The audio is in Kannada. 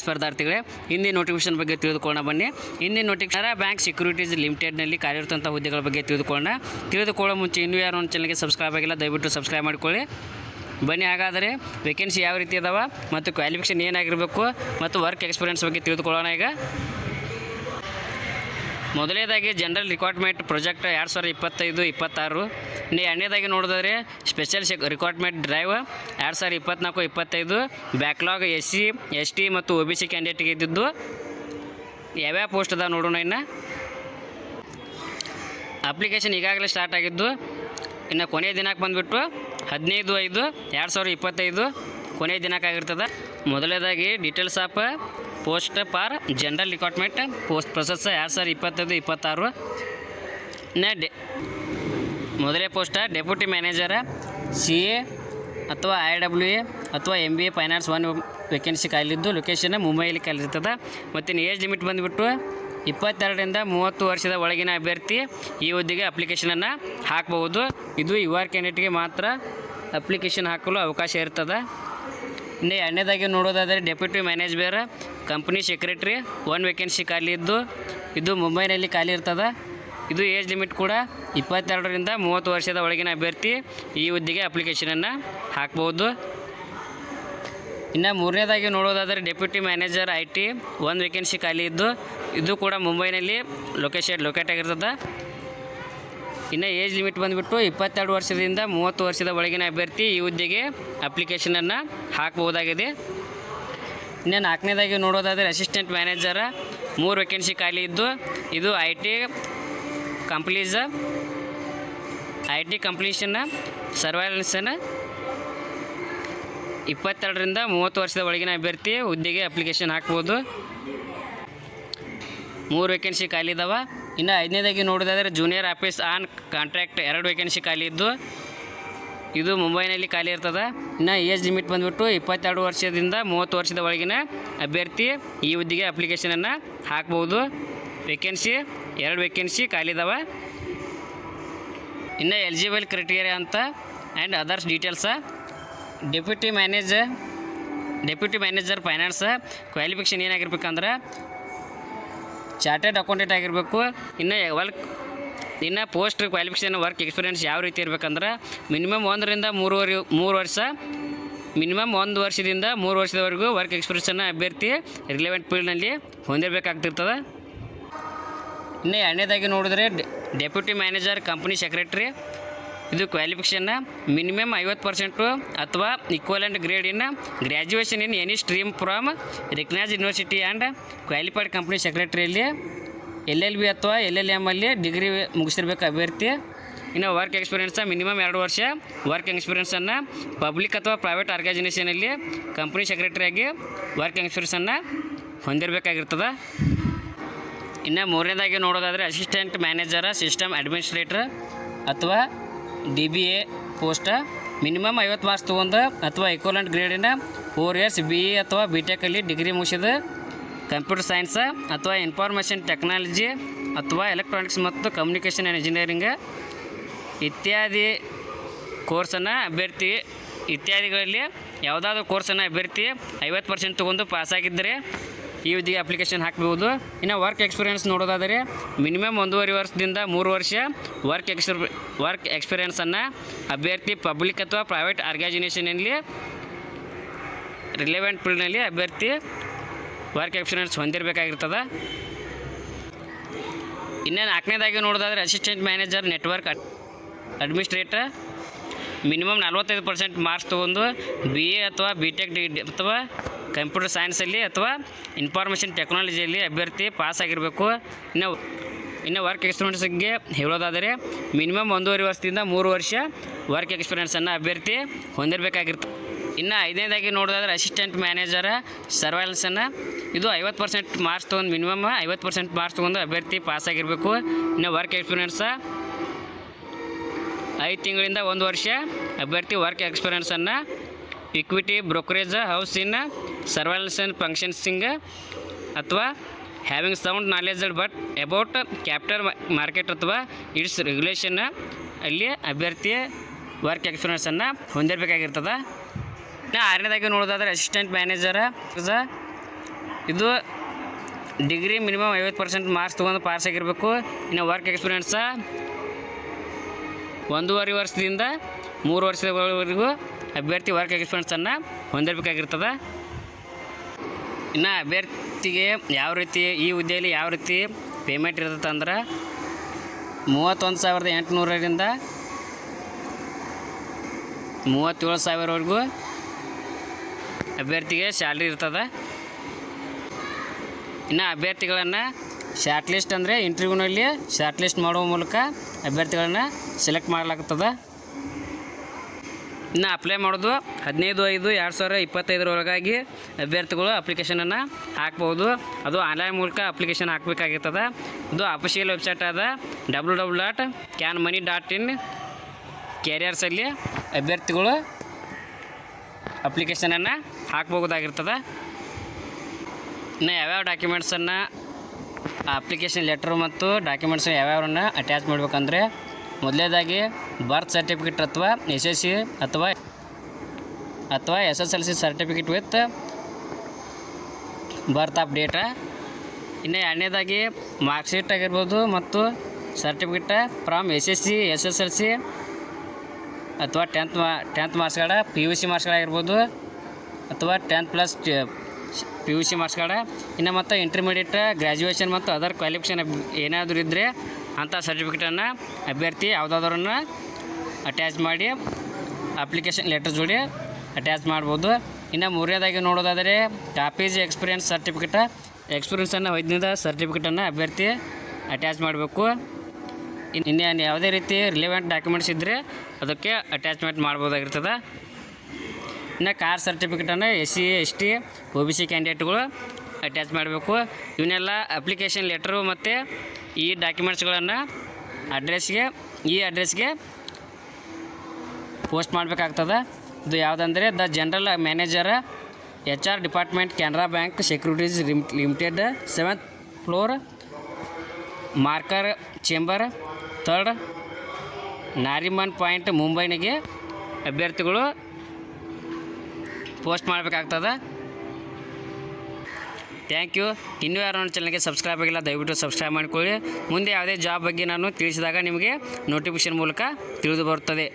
ಸ್ಪರ್ಧಾರ್ಥಿಗಳೇ, ಹಿಂದಿನ ನೋಟಿಫಿಕೇಶನ್ ಬಗ್ಗೆ ತಿಳಿದುಕೊಳ್ಳೋಣ ಬನ್ನಿ. ಹಿಂದಿನ ನೋಟಿಫಿಕೇಶನ್ ಬ್ಯಾಂಕ್ ಸೆಕ್ಯೂರಿಟೀಸ್ ಲಿಮಿಟೆಡ್ನಲ್ಲಿ ಕಾರ್ಯರತಂಥ ಹುದ್ದೆಗಳ ಬಗ್ಗೆ ತಿಳಿದುಕೊಳ್ಳೋ ಮುಂಚೆ ಇನ್ನೂ ಯಾರು ಒಂದು ಚಾನಲ್ಗೆ ಸಬ್ಸ್ಕ್ರೈಬ್ ಆಗಿಲ್ಲ, ದಯವಿಟ್ಟು ಸಬ್ಸ್ಕ್ರೈಬ್ ಮಾಡಿಕೊಳ್ಳಿ. ಬನ್ನಿ, ಹಾಗಾದರೆ ವೇಕೆನ್ಸಿ ಯಾವ ರೀತಿ ಅದಾವ ಮತ್ತು ಕ್ವಾಲಿಫಿಕೇಷನ್ ಏನಾಗಿರಬೇಕು ಮತ್ತು ವರ್ಕ್ ಎಕ್ಸ್ಪೀರಿಯನ್ಸ್ ಬಗ್ಗೆ ತಿಳಿದುಕೊಳ್ಳೋಣ. ಈಗ ಮೊದಲನೇದಾಗಿ ಜನರಲ್ ರಿಕ್ವೈರ್ಮೆಂಟ್ ಪ್ರಾಜೆಕ್ಟ್ 2025-26. ಎರಡನೇದಾಗಿ ನೋಡಿದ್ರೆ special requirement drive 2024-25. Backlog SC ST ಮತ್ತು OBC ಕ್ಯಾಂಡಿಡೇಟ್ಗೆ ಇದ್ದಿದ್ದು. ಯಾವ್ಯಾವ ಪೋಸ್ಟ್ ಅದಾವೆ ನೋಡೋಣ. ಇನ್ನು ಅಪ್ಲಿಕೇಶನ್ ಈಗಾಗಲೇ ಸ್ಟಾರ್ಟ್ ಆಗಿದ್ದು. ಇನ್ನು ಕೊನೆಯ ದಿನಕ್ಕೆ ಬಂದುಬಿಟ್ಟು 15/5/2025 ಕೊನೆಯ ದಿನಕ್ಕೆ ಆಗಿರ್ತದೆ. ಮೊದಲನೇದಾಗಿ details of post for general requirement post process 2025-26. ಮೊದಲೇ ಪೋಸ್ಟ ಡೆಪ್ಯೂಟಿ ಮ್ಯಾನೇಜರ CA ಅಥವಾ IWA ಅಥವಾ MBA ಫೈನಾನ್ಸ್ 1 ವೇಕೆನ್ಸಿ ಕಾಲಿದ್ದು. ಲೊಕೇಶನ್ ಮುಂಬೈಯಲ್ಲಿ ಕಾಲಿರ್ತದೆ. ಮತ್ತು ಏಜ್ ಲಿಮಿಟ್ ಬಂದುಬಿಟ್ಟು 22ರಿಂದ 30 ವರ್ಷದ ಒಳಗಿನ ಅಭ್ಯರ್ಥಿ ಈ ಹುದ್ದೆಗೆ ಅಪ್ಲಿಕೇಶನನ್ನು ಹಾಕಬಹುದು. ಇದು ಯುವ ಕ್ಯಾಂಡಿಡೇಟ್ಗೆ ಮಾತ್ರ ಅಪ್ಲಿಕೇಶನ್ ಹಾಕಲು ಅವಕಾಶ ಇರ್ತದೆ. ಇನ್ನು ಎರಡನೇದಾಗಿ ನೋಡೋದಾದರೆ deputy manager company secretary 1 vacancy ಖಾಲಿ ಇದ್ದು. ಇದು ಮುಂಬೈನಲ್ಲಿ ಖಾಲಿ ಇರ್ತದೆ. ಇದು ಏಜ್ ಲಿಮಿಟ್ ಕೂಡ 22ರಿಂದ 30 ವರ್ಷದ ಒಳಗಿನ ಅಭ್ಯರ್ಥಿ ಈ ಹುದ್ದೆಗೆ ಅಪ್ಲಿಕೇಶನನ್ನು ಹಾಕ್ಬೋದು. ಇನ್ನು ಮೂರನೇದಾಗಿ ನೋಡೋದಾದರೆ ಡೆಪ್ಯೂಟಿ ಮ್ಯಾನೇಜರ್ IT 1 ವೇಕೆನ್ಸಿ ಖಾಲಿ ಇದ್ದು. ಇದು ಕೂಡ ಮುಂಬೈನಲ್ಲಿ ಲೊಕೇಟ್ ಆಗಿರ್ತದೆ. ಇನ್ನು ಏಜ್ ಲಿಮಿಟ್ ಬಂದುಬಿಟ್ಟು 22 ವರ್ಷದಿಂದ 30 ವರ್ಷದ ಒಳಗಿನ ಅಭ್ಯರ್ಥಿ ಈ ಹುದ್ದೆಗೆ ಅಪ್ಲಿಕೇಶನನ್ನು ಹಾಕಬಹುದಾಗಿದೆ. ಇನ್ನು ನಾಲ್ಕನೇದಾಗಿ ನೋಡೋದಾದರೆ ಅಸಿಸ್ಟೆಂಟ್ ಮ್ಯಾನೇಜರ 3 ವೇಕೆನ್ಸಿ ಖಾಲಿ ಇದ್ದು. ಇದು IT ಕಂಪ್ಲೀಷನ್ ಸರ್ವೈಲೆನ್ಸನ್ನು 22ರಿಂದ 30 ವರ್ಷದ ಒಳಗಿನ ಅಭ್ಯರ್ಥಿ ಹುದ್ದೆಗೆ ಅಪ್ಲಿಕೇಶನ್ ಹಾಕ್ಬೋದು. 3 ವೇಕೆನ್ಸಿ ಖಾಲಿ ಇದ್ದಾವೆ. ಇನ್ನು ಐದನೇದಾಗಿ ನೋಡೋದಾದರೆ junior office on contract 2 vacancy ಖಾಲಿ ಇದ್ದು. ಇದು ಮುಂಬೈನಲ್ಲಿ ಖಾಲಿ ಇರ್ತದೆ. ಇನ್ನು ಏಜ್ ಲಿಮಿಟ್ ಬಂದುಬಿಟ್ಟು 22 ವರ್ಷದಿಂದ 30 ವರ್ಷದ ಒಳಗಿನ ಅಭ್ಯರ್ಥಿ ಈ ಹುದ್ದೆಗೆ ಅಪ್ಲಿಕೇಶನನ್ನು ಹಾಕ್ಬೋದು. ವೇಕೆನ್ಸಿ 2 ವೇಕೆನ್ಸಿ ಖಾಲಿ ಇದ್ದಾವೆ. ಇನ್ನು ಎಲಿಜಿಬಲ್ ಕ್ರೈಟೀರಿಯಾ ಅಂತ and others details. Deputy manager finance qualification ಏನಾಗಿರ್ಬೇಕಂದ್ರೆ ಚಾರ್ಟೆಡ್ ಅಕೌಂಟೆಂಟ್ ಆಗಿರಬೇಕು. ಇನ್ನು ಪೋಸ್ಟ್ ಕ್ವಾಲಿಫಿಕೇಷನ್ ವರ್ಕ್ ಎಕ್ಸ್ಪೀರಿಯನ್ಸ್ ಯಾವ ರೀತಿ ಇರಬೇಕಂದ್ರೆ ಮಿನಿಮಮ್ 1ರಿಂದ 3 ವರ್ಷ ಮಿನಿಮಮ್ 1 ವರ್ಷದಿಂದ 3 ವರ್ಷದವರೆಗೂ ವರ್ಕ್ ಎಕ್ಸ್ಪೀರಿಯನ್ಸನ್ನು ಅಭ್ಯರ್ಥಿ ರಿಲೆವೆಂಟ್ ಫೀಲ್ಡ್ನಲ್ಲಿ ಹೊಂದಿರಬೇಕಾಗ್ತಿರ್ತದೆ. ಇನ್ನು ಎರಡನೇದಾಗಿ ನೋಡಿದ್ರೆ ಡೆಪ್ಯೂಟಿ ಮ್ಯಾನೇಜರ್ ಕಂಪ್ನಿ ಸೆಕ್ರೆಟ್ರಿ. ಇದು ಕ್ವಾಲಿಫಿಕೇಷನ್ನ ಮಿನಿಮಮ್ 50% ಅಥವಾ equivalent grade in graduation in any stream from recognised university and qualified company ಸೆಕ್ರೆಟ್ರಿಯಲ್ಲಿ LLB ಅಥವಾ LLM ಅಲ್ಲಿ ಡಿಗ್ರಿ ಮುಗಿಸಿರ್ಬೇಕು ಅಭ್ಯರ್ಥಿ. ಇನ್ನು ವರ್ಕ್ ಎಕ್ಸ್ಪೀರಿಯನ್ಸ ಮಿನಿಮಮ್ 2 ವರ್ಷ ವರ್ಕ್ ಎಕ್ಸ್ಪೀರಿಯನ್ಸನ್ನು ಪಬ್ಲಿಕ್ ಅಥವಾ ಪ್ರೈವೇಟ್ ಆರ್ಗನೈಸೇಷನಲ್ಲಿ ಕಂಪ್ನಿ ಸೆಕ್ರೆಟರಿಯಾಗಿ ವರ್ಕ್ ಎಕ್ಸ್ಪೀರಿಯನ್ಸನ್ನು ಹೊಂದಿರಬೇಕಾಗಿರ್ತದೆ. ಇನ್ನು ಮೂರನೇದಾಗಿ ನೋಡೋದಾದರೆ ಅಸಿಸ್ಟೆಂಟ್ ಮ್ಯಾನೇಜರ ಸಿಸ್ಟಮ್ ಅಡ್ಮಿನಿಸ್ಟ್ರೇಟರ್ ಅಥವಾ DBA ಪೋಸ್ಟ ಮಿನಿಮಮ್ 50 ಮಾರ್ಕ್ಸ್ ತೊಗೊಂಡು ಅಥವಾ ಈಕ್ವಲೆಂಟ್ ಗ್ರೇಡಿನ 4 ಇಯರ್ಸ್ BE ಅಥವಾ BTech ಅಲ್ಲಿ ಡಿಗ್ರಿ ಮುಗಿಸಿದ ಕಂಪ್ಯೂಟರ್ ಸೈನ್ಸ್ ಅಥವಾ ಇನ್ಫಾರ್ಮೇಷನ್ ಟೆಕ್ನಾಲಜಿ ಅಥವಾ ಎಲೆಕ್ಟ್ರಾನಿಕ್ಸ್ ಮತ್ತು ಕಮ್ಯುನಿಕೇಷನ್ ಆ್ಯಂಡ್ ಇಂಜಿನಿಯರಿಂಗ್ ಇತ್ಯಾದಿ ಕೋರ್ಸನ್ನು ಅಭ್ಯರ್ಥಿ ಇತ್ಯಾದಿಗಳಲ್ಲಿ ಯಾವುದಾದ್ರೂ ಕೋರ್ಸನ್ನು ಅಭ್ಯರ್ಥಿ 50% ತೊಗೊಂಡು ಪಾಸಾಗಿದ್ದರೆ ಈ ಹುದ್ದೆಗೆ ಅಪ್ಲಿಕೇಶನ್ ಹಾಕ್ಬೋದು. ಇನ್ನು ವರ್ಕ್ ಎಕ್ಸ್ಪೀರಿಯನ್ಸ್ ನೋಡೋದಾದರೆ ಮಿನಿಮಮ್ 1.5 ವರ್ಷದಿಂದ 3 ವರ್ಷ ವರ್ಕ್ ಎಕ್ಸ್ಪೀರಿಯನ್ಸನ್ನು ಅಭ್ಯರ್ಥಿ ಪಬ್ಲಿಕ್ ಅಥವಾ ಪ್ರೈವೇಟ್ ಆರ್ಗನೈಸೇಷನಲ್ಲಿ ರಿಲೆವೆಂಟ್ ಫೀಲ್ಡ್ನಲ್ಲಿ ಅಭ್ಯರ್ಥಿ ವರ್ಕ್ ಎಕ್ಸ್ಪೀರಿಯನ್ಸ್ ಹೊಂದಿರಬೇಕಾಗಿರ್ತದೆ. ಇನ್ನು ನಾಲ್ಕನೇದಾಗಿ ನೋಡೋದಾದರೆ assistant manager network administrator minimum 45% marks ತೊಗೊಂಡು BA ಅಥವಾ BTech ಅಥವಾ ಕಂಪ್ಯೂಟರ್ ಸೈನ್ಸಲ್ಲಿ ಅಥವಾ ಇನ್ಫಾರ್ಮೇಷನ್ ಟೆಕ್ನಾಲಜಿಯಲ್ಲಿ ಅಭ್ಯರ್ಥಿ ಪಾಸ್ ಆಗಿರಬೇಕು. ಇನ್ನು ವರ್ಕ್ ಎಕ್ಸ್ಪೀರಿಯನ್ಸ್ಗೆ ಹೇಳೋದಾದರೆ ಮಿನಿಮಮ್ 1.5 ವರ್ಷದಿಂದ 3 ವರ್ಷ ವರ್ಕ್ ಎಕ್ಸ್ಪೀರಿಯನ್ಸನ್ನು ಅಭ್ಯರ್ಥಿ ಹೊಂದಿರಬೇಕಾಗಿರ್ತದೆ. ಇನ್ನು ಐದನೇದಾಗಿ ನೋಡೋದಾದರೆ ಅಸಿಸ್ಟೆಂಟ್ ಮ್ಯಾನೇಜರ ಸರ್ವೈಲೆನ್ಸನ್ನು ಇದು 50% ಮಾರ್ಕ್ಸ್ ತೊಗೊಂಡು ಮಿನಿಮಮ್ 50% ಮಾರ್ಕ್ಸ್ ತೊಗೊಂಡು ಅಭ್ಯರ್ಥಿ ಪಾಸಾಗಿರಬೇಕು. ಇನ್ನು ವರ್ಕ್ ಎಕ್ಸ್ಪೀರಿಯನ್ಸ 5 ತಿಂಗಳಿಂದ 1 ವರ್ಷ ಅಭ್ಯರ್ಥಿ ವರ್ಕ್ ಎಕ್ಸ್ಪೀರಿಯನ್ಸನ್ನು equity brokerage house in surveillance functioning ಅಥವಾ having sound knowledge but about capital market ಅಥವಾ ಇಟ್ಸ್ ರೆಗ್ಯುಲೇಷನ್ ಅಲ್ಲಿ ಅಭ್ಯರ್ಥಿ ವರ್ಕ್ ಎಕ್ಸ್ಪೀರಿಯನ್ಸನ್ನು ಹೊಂದಿರಬೇಕಾಗಿರ್ತದೆ. ಇನ್ನು ಆರನೇದಾಗಿ ನೋಡೋದಾದರೆ ಅಸಿಸ್ಟೆಂಟ್ ಮ್ಯಾನೇಜರ ಇದು ಡಿಗ್ರಿ ಮಿನಿಮಮ್ 50% ಮಾರ್ಕ್ಸ್ ತೊಗೊಂಡು ಪಾಸ್ ಆಗಿರಬೇಕು. ಇನ್ನು ವರ್ಕ್ ಎಕ್ಸ್ಪೀರಿಯೆನ್ಸ 1.5 ವರ್ಷದಿಂದ 3 ವರ್ಷದವರೆಗೂ ಅಭ್ಯರ್ಥಿ ವರ್ಕ್ ಎಕ್ಸ್ಪೀರಿಯೆನ್ಸನ್ನು ಹೊಂದಿರಬೇಕಾಗಿರ್ತದೆ. ಇನ್ನು ಅಭ್ಯರ್ಥಿಗೆ ಯಾವ ರೀತಿ ಈ ಹುದ್ದೆಯಲ್ಲಿ ಯಾವ ರೀತಿ ಪೇಮೆಂಟ್ ಇರ್ತದೆ ಅಂದ್ರೆ 31,800ರಿಂದ 37,000ವರೆಗೂ ಅಭ್ಯರ್ಥಿಗೆ ಸ್ಯಾಲ್ರಿ ಇರ್ತದೆ. ಇನ್ನು ಅಭ್ಯರ್ಥಿಗಳನ್ನು ಶಾರ್ಟ್ ಲಿಸ್ಟ್ ಅಂದರೆ ಇಂಟರ್ವ್ಯೂನಲ್ಲಿ ಶಾರ್ಟ್ ಲಿಸ್ಟ್ ಮಾಡುವ ಮೂಲಕ ಅಭ್ಯರ್ಥಿಗಳನ್ನು ಸೆಲೆಕ್ಟ್ ಮಾಡಲಾಗ್ತದೆ. ಇನ್ನು ಅಪ್ಲೈ ಮಾಡೋದು 15/5/2025 ಅಭ್ಯರ್ಥಿಗಳು ಅಪ್ಲಿಕೇಶನನ್ನು ಹಾಕ್ಬೋದು. ಅದು ಆನ್ಲೈನ್ ಮೂಲಕ ಅಪ್ಲಿಕೇಶನ್ ಹಾಕಬೇಕಾಗಿರ್ತದೆ. ಇದು ಅಫಿಷಿಯಲ್ ವೆಬ್ಸೈಟ್ ಆದ www.canmoney.in ಕ್ಯಾರಿಯರ್ಸಲ್ಲಿ ಅಭ್ಯರ್ಥಿಗಳು ಅಪ್ಲಿಕೇಶನನ್ನು ಹಾಕ್ಬೋದಾಗಿರ್ತದೆ. ಇನ್ನು ಯಾವ್ಯಾವ ಡಾಕ್ಯುಮೆಂಟ್ಸನ್ನು ಅಪ್ಲಿಕೇಶನ್ ಲೆಟ್ರು ಮತ್ತು ಡಾಕ್ಯುಮೆಂಟ್ಸ್ ಯಾವ್ಯಾವನ್ನ ಅಟ್ಯಾಚ್ ಮಾಡಬೇಕಂದ್ರೆ, ಮೊದಲನೇದಾಗಿ ಬರ್ತ್ ಸರ್ಟಿಫಿಕೇಟ್ ಅಥವಾ SSC ಅಥವಾ SSLC certificate with birth of date. ಇನ್ನು ಎರಡನೇದಾಗಿ ಮಾರ್ಕ್ಶೀಟ್ ಆಗಿರ್ಬೋದು ಮತ್ತು ಸರ್ಟಿಫಿಕೇಟ ಫ್ರಮ್ SSC SSLC ಅಥವಾ 10th marks card, PUC marks card ಆಗಿರ್ಬೋದು ಅಥವಾ 10+ PUC ಮಾರ್ಕ್ಸ್ ಕಾರ್ಡ. ಇನ್ನು ಮತ್ತು ಇಂಟರ್ಮೀಡಿಯೇಟ್, ಗ್ರ್ಯಾಜುಯೇಷನ್ ಮತ್ತು ಅದರ್ ಕ್ವಾಲಿಫಿಕೇಷನ್ ಏನಾದರೂ ಇದ್ದರೆ ಅಂಥ ಸರ್ಟಿಫಿಕೇಟನ್ನು ಅಭ್ಯರ್ಥಿ ಯಾವುದಾದ್ರನ್ನ ಅಟ್ಯಾಚ್ ಮಾಡಿ ಅಪ್ಲಿಕೇಶನ್ ಲೆಟರ್ ಜೋಡಿ ಅಟ್ಯಾಚ್ ಮಾಡ್ಬೋದು. ಇನ್ನು ಮೂರನೇದಾಗಿ ನೋಡೋದಾದರೆ ಕಾಪೀಸ್ ಎಕ್ಸ್ಪೀರಿಯೆನ್ಸ್ ಸರ್ಟಿಫಿಕೇಟ, ಎಕ್ಸ್ಪೀರಿಯೆನ್ಸನ್ನು ಹೊಂದಿದ ಸರ್ಟಿಫಿಕೇಟನ್ನು ಅಭ್ಯರ್ಥಿ ಅಟ್ಯಾಚ್ ಮಾಡಬೇಕು. ಇನ್ನು ಯಾವುದೇ ರೀತಿ ರಿಲೆವೆಂಟ್ ಡಾಕ್ಯುಮೆಂಟ್ಸ್ ಇದ್ದರೆ ಅದಕ್ಕೆ ಅಟ್ಯಾಚ್ಮೆಂಟ್ ಮಾಡ್ಬೋದಾಗಿರ್ತದೆ. ಇನ್ನು ಕಾಸ್ಟ್ ಸರ್ಟಿಫಿಕೇಟನ್ನು SC ST OBC ಕ್ಯಾಂಡಿಡೇಟ್ಗಳು ಅಟ್ಯಾಚ್ ಮಾಡಬೇಕು. ಇವನ್ನೆಲ್ಲ ಅಪ್ಲಿಕೇಶನ್ ಲೆಟ್ರು ಮತ್ತು ಈ ಡಾಕ್ಯುಮೆಂಟ್ಸ್ಗಳನ್ನು ಈ ಅಡ್ರೆಸ್ಗೆ ಪೋಸ್ಟ್ ಮಾಡಬೇಕಾಗ್ತದೆ. ಇದು ಯಾವುದಂದರೆ the general manager HR department, Canara bank securities limited, 7th floor, Maker Chamber, 3rd Nariman Point, ಮುಂಬೈನಿಗೆ ಅಭ್ಯರ್ಥಿಗಳು ಪೋಸ್ಟ್ ಮಾಡಬೇಕಾಗ್ತದೆ. Thank you. ಇನ್ನೂ ಯಾರು ನನ್ನ ಚಾನಲ್ಗೆ ಸಬ್ಸ್ಕ್ರೈಬ್ ಆಗಿಲ್ಲ ದಯವಿಟ್ಟು ಸಬ್ಸ್ಕ್ರೈಬ್ ಮಾಡಿಕೊಳ್ಳಿ. ಮುಂದೆ ಯಾವುದೇ ಜಾಬ್ ಬಗ್ಗೆ ನಾನು ತಿಳಿಸಿದಾಗ ನಿಮಗೆ ನೋಟಿಫಿಕೇಷನ್ ಮೂಲಕ ತಿಳಿದು ಬರುತ್ತದೆ.